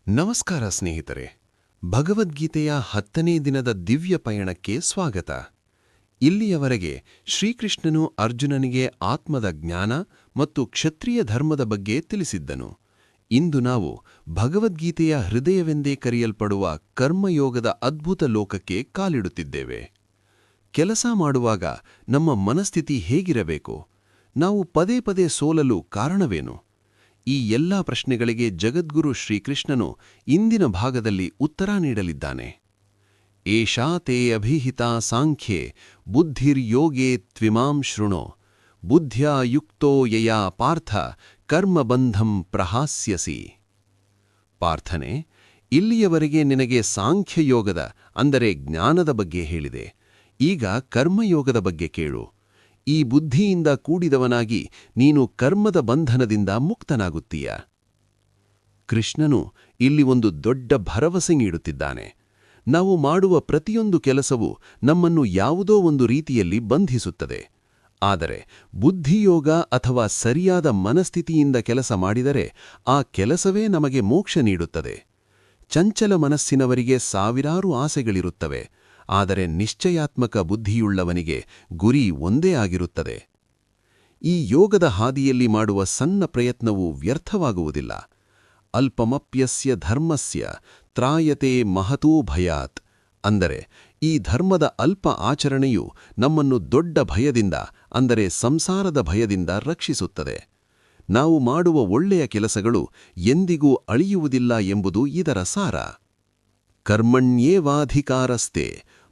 ನಮಸ್ಕಾರ ಸ್ನೇಹಿತರೆ. ಭಗವದ್ಗೀತೆಯ 10ನೇ ದಿನದ ದಿವ್ಯ ಪಯಣಕ್ಕೆ ಸ್ವಾಗತ. ಇಲ್ಲಿಯವರೆಗೆ ಶ್ರೀಕೃಷ್ಣನು ಅರ್ಜುನನಿಗೆ ಆತ್ಮದ ಜ್ಞಾನ ಮತ್ತು ಕ್ಷತ್ರಿಯ ಧರ್ಮದ ಬಗ್ಗೆ ತಿಳಿಸಿದ್ದನು. ಇಂದು ನಾವು ಭಗವದ್ಗೀತೆಯ ಹೃದಯವೆಂದೇ ಕರೆಯಲ್ಪಡುವ ಕರ್ಮಯೋಗದ ಅದ್ಭುತ ಲೋಕಕ್ಕೆ ಕಾಲಿಡುತ್ತಿದ್ದೇವೆ. ಕೆಲಸ ಮಾಡುವಾಗ ನಮ್ಮ ಮನಸ್ಥಿತಿ ಹೇಗಿರಬೇಕು? ನಾವು ಪದೇ ಪದೇ ಸೋಲಲು ಕಾರಣವೇನು? ಈ ಎಲ್ಲಾ ಪ್ರಶ್ನೆಗಳಿಗೆ ಜಗದ್ಗುರು ಶ್ರೀಕೃಷ್ಣನು ಇಂದಿನ ಭಾಗದಲ್ಲಿ ಉತ್ತರ ನೀಡಲಿದ್ದಾನೆ. ಏಷಾ ತೇ ಅಭಿಹಿತಾ ಸಾಂಖ್ಯೆ ಬುದ್ಧಿರ್ಯೋಗೇ ತ್ವಿಮಾಂ ಶೃಣೋ ಬುದ್ಧ್ಯಾ ಯುಕ್ತೋ ಯಯಾ ಪಾರ್ಥ ಕರ್ಮಬಂಧಂ ಪ್ರಹಾಸ್ಯಸಿ. ಪಾರ್ಥನೆ, ಇಲ್ಲಿಯವರೆಗೆ ನಿನಗೆ ಸಾಂಖ್ಯಯೋಗದ ಅಂದರೆ ಜ್ಞಾನದ ಬಗ್ಗೆ ಹೇಳಿದೆ. ಈಗ ಕರ್ಮಯೋಗದ ಬಗ್ಗೆ ಕೇಳು. ಈ ಬುದ್ಧಿಯಿಂದ ಕೂಡಿದವನಾಗಿ ನೀನು ಕರ್ಮದ ಬಂಧನದಿಂದ ಮುಕ್ತನಾಗುತ್ತೀಯ. ಕೃಷ್ಣನು ಇಲ್ಲಿ ಒಂದು ದೊಡ್ಡ ಭರವಸೆ ನೀಡುತ್ತಿದ್ದಾನೆ. ನಾವು ಮಾಡುವ ಪ್ರತಿಯೊಂದು ಕೆಲಸವೂ ನಮ್ಮನ್ನು ಯಾವುದೋ ಒಂದು ರೀತಿಯಲ್ಲಿ ಬಂಧಿಸುತ್ತದೆ. ಆದರೆ ಬುದ್ಧಿಯೋಗ ಅಥವಾ ಸರಿಯಾದ ಮನಸ್ಥಿತಿಯಿಂದ ಕೆಲಸ ಮಾಡಿದರೆ ಆ ಕೆಲಸವೇ ನಮಗೆ ಮೋಕ್ಷ ನೀಡುತ್ತದೆ. ಚಂಚಲ ಮನಸ್ಸಿನವರಿಗೆ ಸಾವಿರಾರು ಆಸೆಗಳಿರುತ್ತವೆ, ಆದರೆ ನಿಶ್ಚಯಾತ್ಮಕ ಬುದ್ಧಿಯುಳ್ಳವನಿಗೆ ಗುರಿ ಒಂದೇ ಆಗಿರುತ್ತದೆ. ಈ ಯೋಗದ ಹಾದಿಯಲ್ಲಿ ಮಾಡುವ ಸಣ್ಣ ಪ್ರಯತ್ನವೂ ವ್ಯರ್ಥವಾಗುವುದಿಲ್ಲ. ಅಲ್ಪಮಪ್ಯಸ್ಯ ಧರ್ಮಸ್ಯ ತ್ರಾಯತೆ ಮಹತೋ ಭಯಾತ್. ಅಂದರೆ ಈ ಧರ್ಮದ ಅಲ್ಪ ಆಚರಣೆಯು ನಮ್ಮನ್ನು ದೊಡ್ಡ ಭಯದಿಂದ ಅಂದರೆ ಸಂಸಾರದ ಭಯದಿಂದ ರಕ್ಷಿಸುತ್ತದೆ. ನಾವು ಮಾಡುವ ಒಳ್ಳೆಯ ಕೆಲಸಗಳು ಎಂದಿಗೂ ಅಳಿಯುವುದಿಲ್ಲ ಎಂಬುದು ಇದರ ಸಾರ. ಕರ್ಮಣ್ಯೇವಾಧಿಕಾರಸ್ತೆ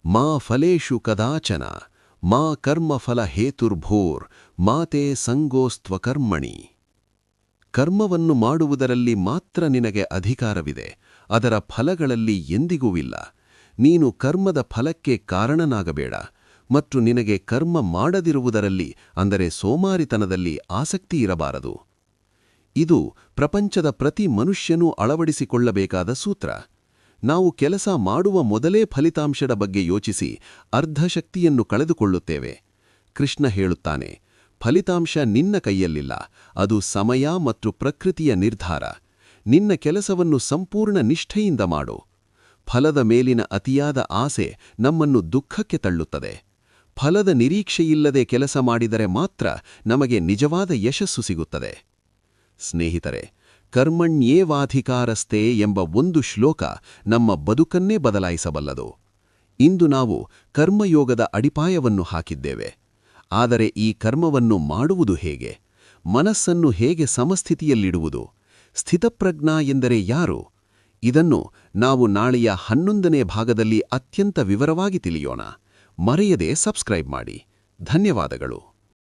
ಮಾ ಫಲೇಷು ಕದಾಚನ ಮಾ ಕರ್ಮಫಲ ಹೇತುರ್ಭೂರ್ ಮಾತೆ ಸಂಗೋಸ್ತ್ವಕರ್ಮಣಿ. ಕರ್ಮವನ್ನು ಮಾಡುವುದರಲ್ಲಿ ಮಾತ್ರ ನಿನಗೆ ಅಧಿಕಾರವಿದೆ, ಅದರ ಫಲಗಳಲ್ಲಿ ಎಂದಿಗೂ ಇಲ್ಲ. ನೀನು ಕರ್ಮದ ಫಲಕ್ಕೆ ಕಾರಣನಾಗಬೇಡ ಮತ್ತು ನಿನಗೆ ಕರ್ಮ ಮಾಡದಿರುವುದರಲ್ಲಿ ಅಂದರೆ ಸೋಮಾರಿತನದಲ್ಲಿ ಆಸಕ್ತಿ ಇರಬಾರದು. ಇದು ಪ್ರಪಂಚದ ಪ್ರತಿ ಮನುಷ್ಯನೂ ಅಳವಡಿಸಿಕೊಳ್ಳಬೇಕಾದ ಸೂತ್ರ. ನಾವು ಕೆಲಸ ಮಾಡುವ ಮೊದಲೇ ಫಲಿತಾಂಶದ ಬಗ್ಗೆ ಯೋಚಿಸಿ ಅರ್ಧಶಕ್ತಿಯನ್ನು ಕಳೆದುಕೊಳ್ಳುತ್ತೇವೆ. ಕೃಷ್ಣ ಹೇಳುತ್ತಾನೆ, ಫಲಿತಾಂಶ ನಿನ್ನ ಕೈಯಲ್ಲಿಲ್ಲ, ಅದು ಸಮಯ ಮತ್ತು ಪ್ರಕೃತಿಯ ನಿರ್ಧಾರ. ನಿನ್ನ ಕೆಲಸವನ್ನು ಸಂಪೂರ್ಣ ನಿಷ್ಠೆಯಿಂದ ಮಾಡು. ಫಲದ ಮೇಲಿನ ಅತಿಯಾದ ಆಸೆ ನಮ್ಮನ್ನು ದುಃಖಕ್ಕೆ ತಳ್ಳುತ್ತದೆ. ಫಲದ ನಿರೀಕ್ಷೆಯಿಲ್ಲದೆ ಕೆಲಸ ಮಾಡಿದರೆ ಮಾತ್ರ ನಮಗೆ ನಿಜವಾದ ಯಶಸ್ಸು ಸಿಗುತ್ತದೆ. ಸ್ನೇಹಿತರೆ, ಕರ್ಮಣ್ಯೇವಾಧಿಕಾರಸ್ತೆ ಎಂಬ ಒಂದು ಶ್ಲೋಕ ನಮ್ಮ ಬದುಕನ್ನೇ ಬದಲಾಯಿಸಬಲ್ಲದು. ಇಂದು ನಾವು ಕರ್ಮಯೋಗದ ಅಡಿಪಾಯವನ್ನು ಹಾಕಿದ್ದೇವೆ. ಆದರೆ ಈ ಕರ್ಮವನ್ನು ಮಾಡುವುದು ಹೇಗೆ? ಮನಸ್ಸನ್ನು ಹೇಗೆ ಸಮಸ್ಥಿತಿಯಲ್ಲಿಡುವುದು? ಸ್ಥಿತಪ್ರಜ್ಞಾ ಎಂದರೆ ಯಾರು? ಇದನ್ನು ನಾವು ನಾಳೆಯ 11ನೇ ಭಾಗದಲ್ಲಿ ಅತ್ಯಂತ ವಿವರವಾಗಿ ತಿಳಿಯೋಣ. ಮರೆಯದೆ ಸಬ್ಸ್ಕ್ರೈಬ್ ಮಾಡಿ. ಧನ್ಯವಾದಗಳು.